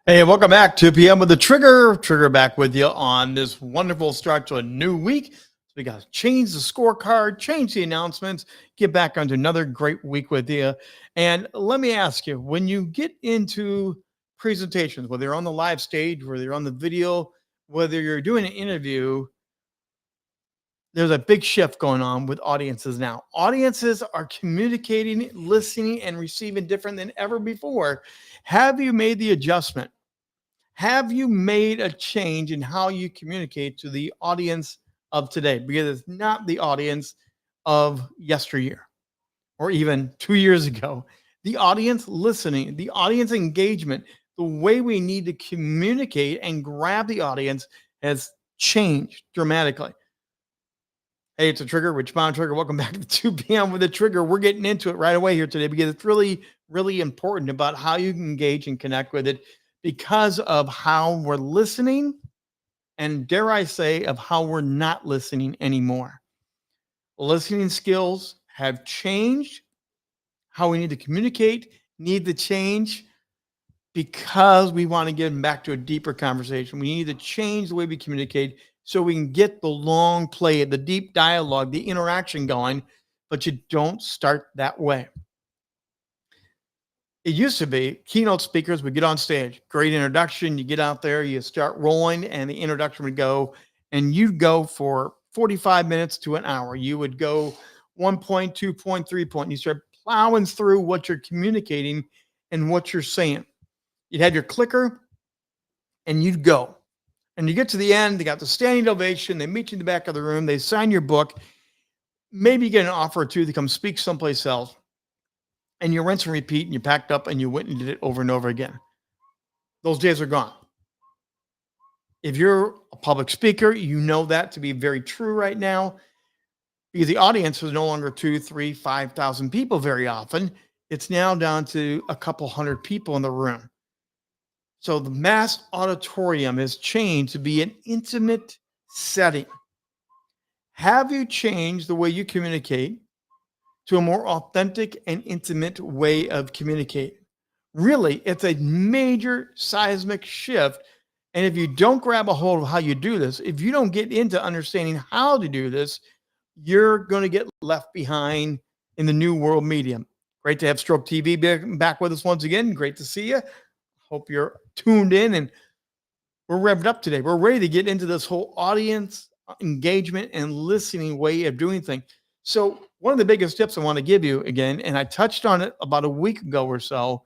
Hey, welcome back to PM with the Trigger. Trigger back with you on this wonderful start to a new week. So we got to change the scorecard, change the announcements, get back onto another great week with you. And let me ask you, when you get into presentations, whether you're on the live stage, whether you're on the video, whether you're doing an interview, there's a big shift going on with audiences now. Audiences are communicating, listening, and receiving different than ever before. Have you made the adjustment? Have you made a change in how you communicate to the audience of today? Because it's not the audience of yesteryear or even 2 years ago. The audience listening, the audience engagement, the way we need to communicate and grab the audience has changed dramatically. Hey, it's a Trigger, Rich Bontrager. Welcome back to 2 p.m. with the Trigger. We're getting into it right away here today because it's really, really important about how you can engage and connect with it because of how we're listening and, dare I say, of how we're not listening anymore. Listening skills have changed. How we need to communicate need to change because we want to get back to a deeper conversation. We need to change the way we communicate so we can get the long play, the deep dialogue, the interaction going, but you don't start that way. It used to be keynote speakers would get on stage, great introduction, you get out there, you start rolling, and the introduction would go, and you'd go for 45 minutes to an hour. You would go 1 point, 2 point, 3 point. You start plowing through what you're communicating and what you're saying. You'd have your clicker and you'd go. And you get to the end, they got the standing ovation, they meet you in the back of the room, they sign your book. Maybe you get an offer or two to come speak someplace else. And you rinse and repeat and you packed up and you went and did it over and over again. Those days are gone. If you're a public speaker, you know that to be very true right now because the audience is no longer 2, 3, 5,000 people very often. It's now down to a couple hundred people in the room. So the mass auditorium has changed to be an intimate setting. Have you changed the way you communicate to a more authentic and intimate way of communicating? Really, it's a major seismic shift. And if you don't grab a hold of how you do this, if you don't get into understanding how to do this, you're going to get left behind in the new world medium. Great to have Stroke TV back with us once again. Great to see you. Hope you're tuned in and we're revved up today. We're ready to get into this whole audience engagement and listening way of doing things. So one of the biggest tips I want to give you again, and I touched on it about a week ago or so,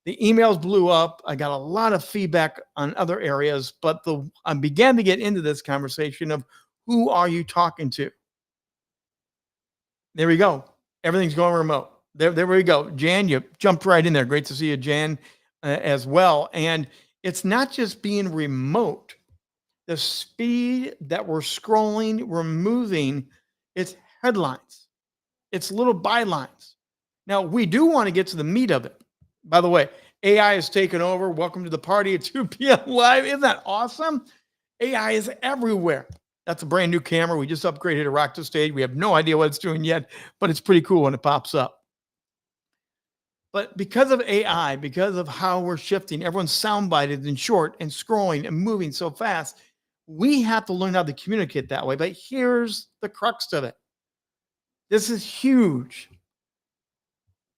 the emails blew up. I got a lot of feedback on other areas, but I began to get into this conversation of who are you talking to? There we go. Everything's going remote. There we go. Jan, you jumped right in there. Great to see you, Jan, as well. And it's not just being remote. The speed that we're scrolling, we're moving, it's headlines. It's little bylines. Now, we do want to get to the meat of it. By the way, AI has taken over. Welcome to the party at 2 p.m. live. Isn't that awesome? AI is everywhere. That's a brand new camera. We just upgraded to Rock to Stage. We have no idea what it's doing yet, but it's pretty cool when it pops up. But because of AI, because of how we're shifting, everyone's soundbited and short and scrolling and moving so fast, we have to learn how to communicate that way. But here's the crux of it. This is huge.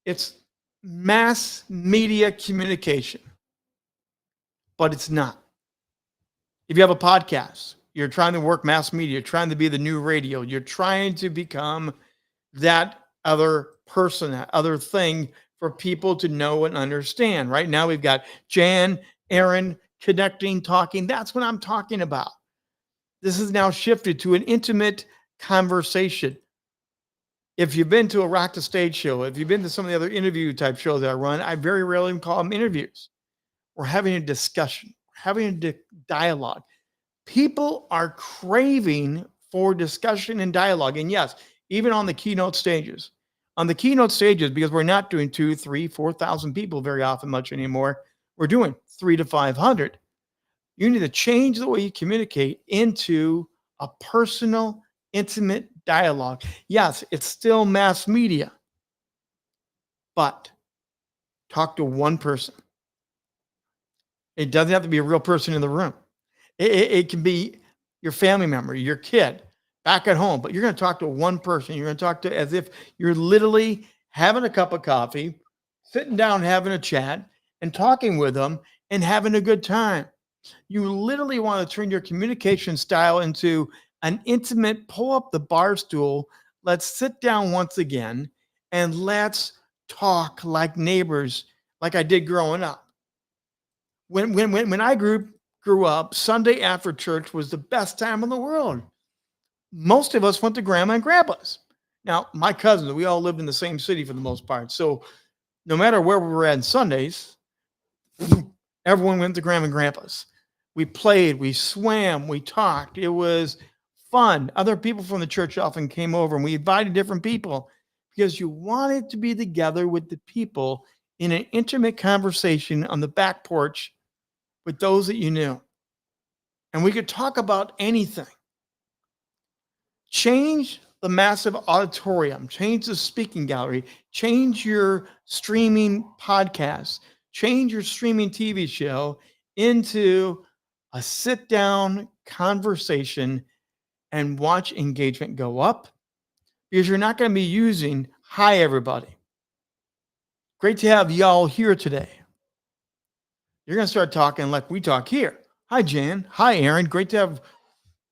It's mass media communication, but it's not. If you have a podcast, you're trying to work mass media, you're trying to be the new radio, you're trying to become that other person, that other thing for people to know and understand. Right now, we've got Jan, Aaron connecting, talking. That's what I'm talking about. This has now shifted to an intimate conversation. If you've been to a Rock the Stage show, if you've been to some of the other interview type shows that I run, I very rarely call them interviews. We're having a discussion, we're having a dialogue. People are craving for discussion and dialogue. And yes, even on the keynote stages, because we're not doing 2, 3, 4,000 people very often much anymore, we're doing 3 to 500. You need to change the way you communicate into a personal, intimate dialogue. Yes, it's still mass media, but talk to one person. It doesn't have to be a real person in the room. It can be your family member, your kid back at home, but you're going to talk to one person. You're going to talk to as if you're literally having a cup of coffee, sitting down, having a chat, and talking with them and having a good time. You literally want to turn your communication style into an intimate pull up the bar stool. Let's sit down once again and let's talk like neighbors, like I did growing up. When I grew up, Sunday after church was the best time in the world. Most of us went to grandma and grandpa's. Now, my cousins, we all lived in the same city for the most part. So no matter where we were at on Sundays, everyone went to grandma and grandpa's. We played, we swam, we talked. It was fun. Other people from the church often came over and we invited different people because you wanted to be together with the people in an intimate conversation on the back porch with those that you knew. And we could talk about anything. Change the massive auditorium, change the speaking gallery, change your streaming podcast, change your streaming TV show into a sit down conversation and watch engagement go up because you're not going to be using hi, everybody. Great to have y'all here today. You're going to start talking like we talk here. Hi, Jan. Hi, Aaron. Great to have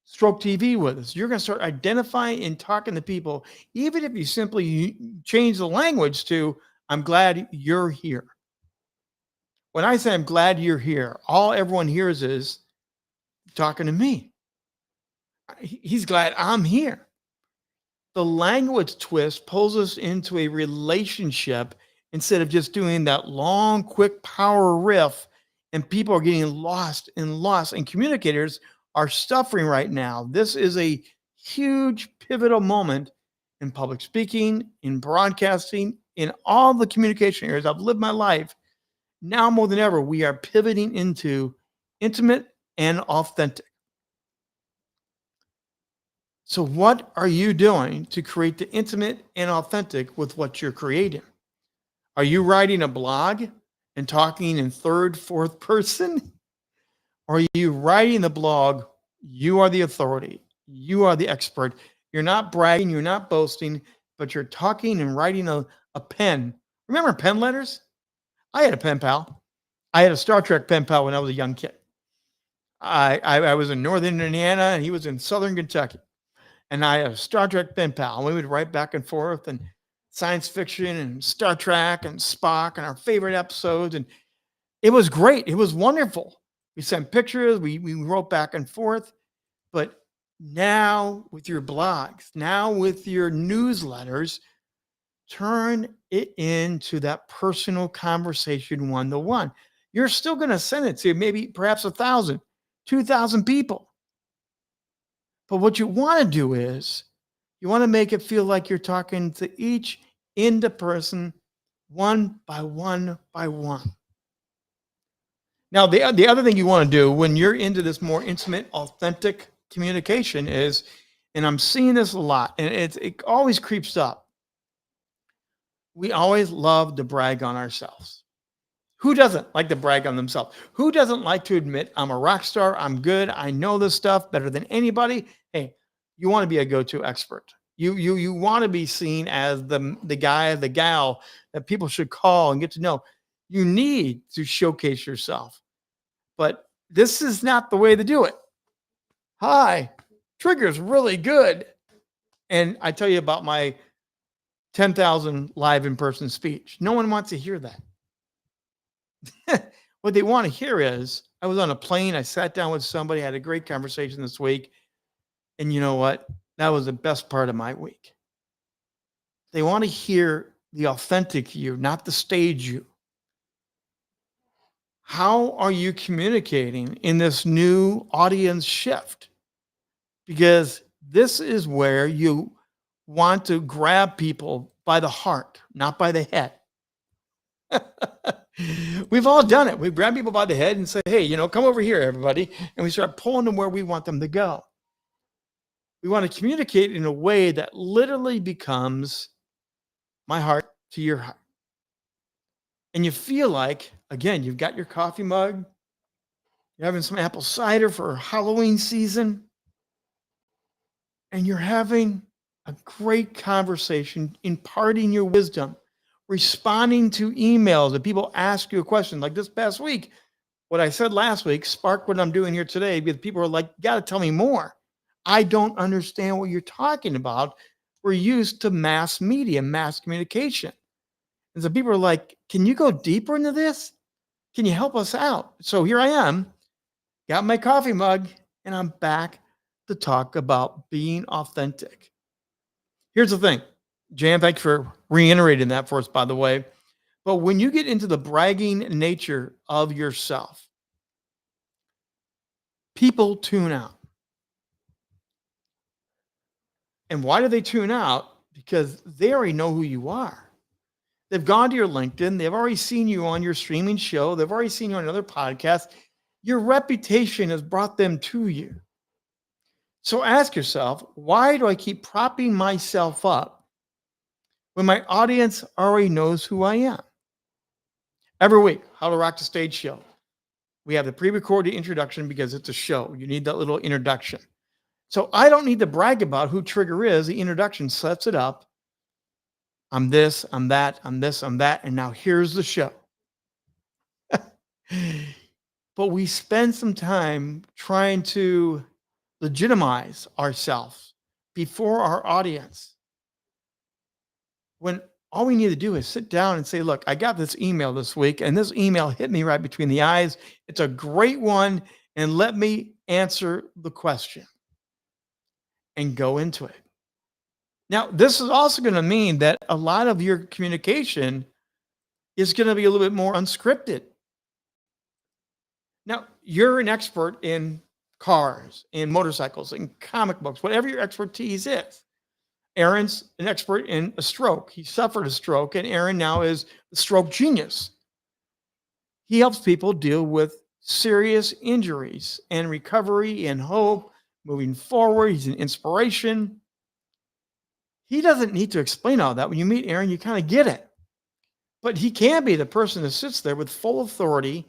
Stroke TV with us. You're going to start identifying and talking to people, even if you simply change the language to, I'm glad you're here. When I say I'm glad you're here, all everyone hears is talking to me. He's glad I'm here. The language twist pulls us into a relationship instead of just doing that long, quick power riff, and people are getting lost and lost, and communicators are suffering right now. This is a huge pivotal moment in public speaking, in broadcasting, in all the communication areas. I've lived my life. Now more than ever, we are pivoting into intimate and authentic. So what are you doing to create the intimate and authentic with what you're creating? Are you writing a blog and talking in third, fourth person? Or are you writing the blog? You are the authority. You are the expert. You're not bragging. You're not boasting, but you're talking and writing a pen. Remember pen letters? I had a pen pal. I had a Star Trek pen pal when I was a young kid. I was in northern Indiana and he was in southern Kentucky. And I had a Star Trek pen pal. And we would write back and forth and science fiction and Star Trek and Spock and our favorite episodes. And it was great. It was wonderful. We sent pictures. We wrote back and forth. But now with your blogs, now with your newsletters, turn it into that personal conversation one-to-one. You're still going to send it to maybe perhaps 1,000, 2,000 people. But what you want to do is you want to make it feel like you're talking to each into person one by one by one. Now, the other thing you want to do when you're into this more intimate, authentic communication is, and I'm seeing this a lot, and it always creeps up. We always love to brag on ourselves. Who doesn't like to brag on themselves? Who doesn't like to admit, I'm a rock star, I'm good, I know this stuff better than anybody? Hey, you want to be a go-to expert. You want to be seen as the guy, the gal that people should call and get to know. You need to showcase yourself. But this is not the way to do it. Hi, Trigger's really good. And I tell you about my 10,000 live in-person speech. No one wants to hear that. What they want to hear is, I was on a plane, I sat down with somebody, had a great conversation this week, and you know what? That was the best part of my week. They want to hear the authentic you, not the stage you. How are you communicating in this new audience shift? Because this is where you want to grab people by the heart, not by the head. We've all done it. We grab people by the head and say, hey, come over here, everybody. And we start pulling them where we want them to go. We want to communicate in a way that literally becomes my heart to your heart. And you feel like, again, you've got your coffee mug, You're having some apple cider for Halloween season, and you're having a great conversation, imparting your wisdom, responding to emails that people ask you a question. Like this past week, what I said last week sparked what I'm doing here today because people are like, "Got to tell me more. I don't understand what you're talking about. We're used to mass media, mass communication." And so people are like, "Can you go deeper into this? Can you help us out?" So here I am, got my coffee mug, and I'm back to talk about being authentic. Here's the thing, Jan, thank you for reiterating that for us, by the way. But when you get into the bragging nature of yourself, people tune out. And why do they tune out? Because they already know who you are. They've gone to your LinkedIn. They've already seen you on your streaming show. They've already seen you on another podcast. Your reputation has brought them to you. So ask yourself, why do I keep propping myself up when my audience already knows who I am? Every week, How to Rock the Stage show. We have the pre-recorded introduction because it's a show. You need that little introduction. So I don't need to brag about who Trigger is. The introduction sets it up. I'm this, I'm that, I'm this, I'm that. And now here's the show. But we spend some time trying to legitimize ourselves before our audience when all we need to do is sit down and say, look, I got this email this week, and this email hit me right between the eyes. It's a great one. And let me answer the question and go into it. Now, this is also going to mean that a lot of your communication is going to be a little bit more unscripted. Now, you're an expert in cars, in motorcycles, in comic books, whatever your expertise is. Aaron's an expert in a stroke. He suffered a stroke, and Aaron now is a stroke genius. He helps people deal with serious injuries and recovery and hope moving forward. He's an inspiration. He doesn't need to explain all that. When you meet Aaron, you kind of get it. But he can be the person that sits there with full authority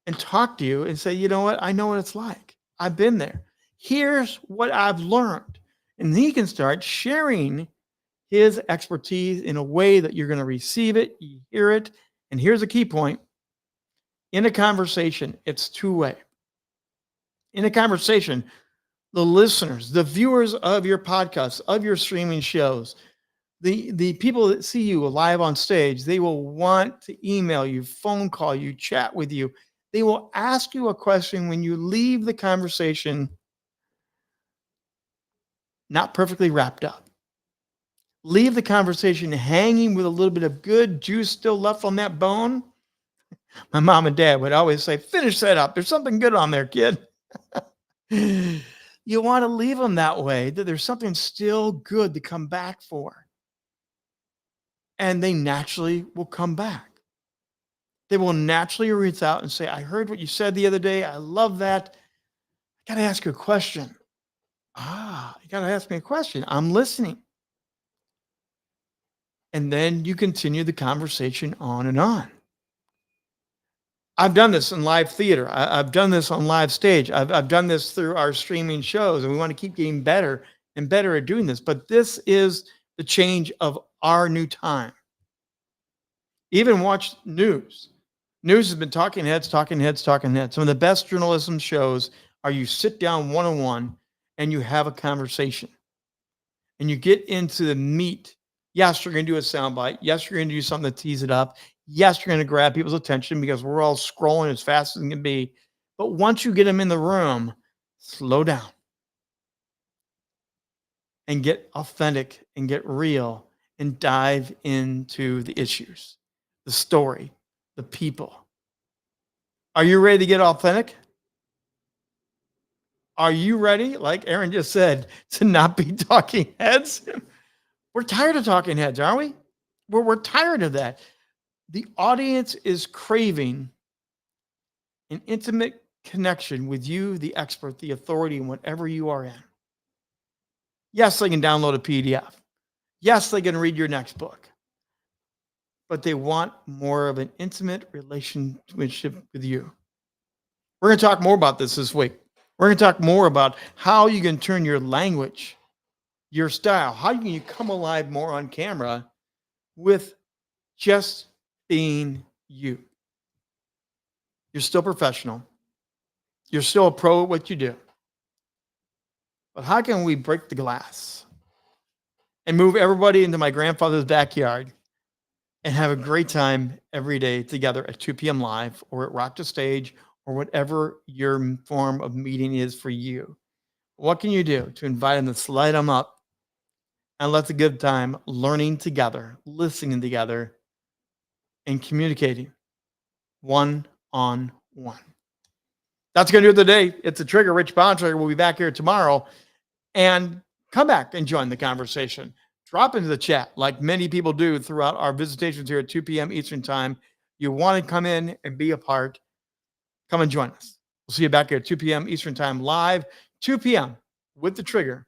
and talk to you and say, you know what? I know what it's like. I've been there. Here's what I've learned. And he can start sharing his expertise in a way that you're going to receive it, you hear it. And here's a key point. In a conversation, it's two-way. In a conversation, the listeners, the viewers of your podcasts, of your streaming shows, the people that see you live on stage, they will want to email you, phone call you, chat with you. They will ask you a question when you leave the conversation not perfectly wrapped up. Leave the conversation hanging with a little bit of good juice still left on that bone. My mom and dad would always say, finish that up. There's something good on there, kid. You want to leave them that way, that there's something still good to come back for. And they naturally will come back. They will naturally reach out and say, I heard what you said the other day. I love that. I got to ask you a question. You got to ask me a question. I'm listening. And then you continue the conversation on and on. I've done this in live theater. I've done this on live stage. I've done this through our streaming shows, and we want to keep getting better and better at doing this. But this is the change of our new time. Even watch news. News has been talking heads, talking heads, talking heads. Some of the best journalism shows are you sit down one-on-one and you have a conversation. And you get into the meat. Yes, you're going to do a soundbite. Yes, you're going to do something to tease it up. Yes, you're going to grab people's attention because we're all scrolling as fast as it can be. But once you get them in the room, slow down and get authentic and get real and dive into the issues, the story, the people. Are you ready to get authentic? Are you ready, like Aaron just said, to not be talking heads? We're tired of talking heads, aren't we? We're tired of that. The audience is craving an intimate connection with you, the expert, the authority in whatever you are in. Yes, they can download a PDF. Yes, they can read your next book. But they want more of an intimate relationship with you. We're going to talk more about this week. We're going to talk more about how you can turn your language, your style, how can you come alive more on camera with just being you. You're still professional. You're still a pro at what you do. But how can we break the glass and move everybody into my grandfather's backyard and have a great time every day together at 2 p.m. live or at Rock the Stage or whatever your form of meeting is for you? What can you do to invite them, to slide them up, and let's a good time learning together, listening together, and communicating one on one? That's going to do it today. It's a trigger. Rich Bontrager will be back here tomorrow. And come back and join the conversation. Drop into the chat like many people do throughout our visitations here at 2 p.m. Eastern Time. You want to come in and be a part, come and join us. We'll see you back here at 2 p.m. Eastern Time live, 2 p.m. with the trigger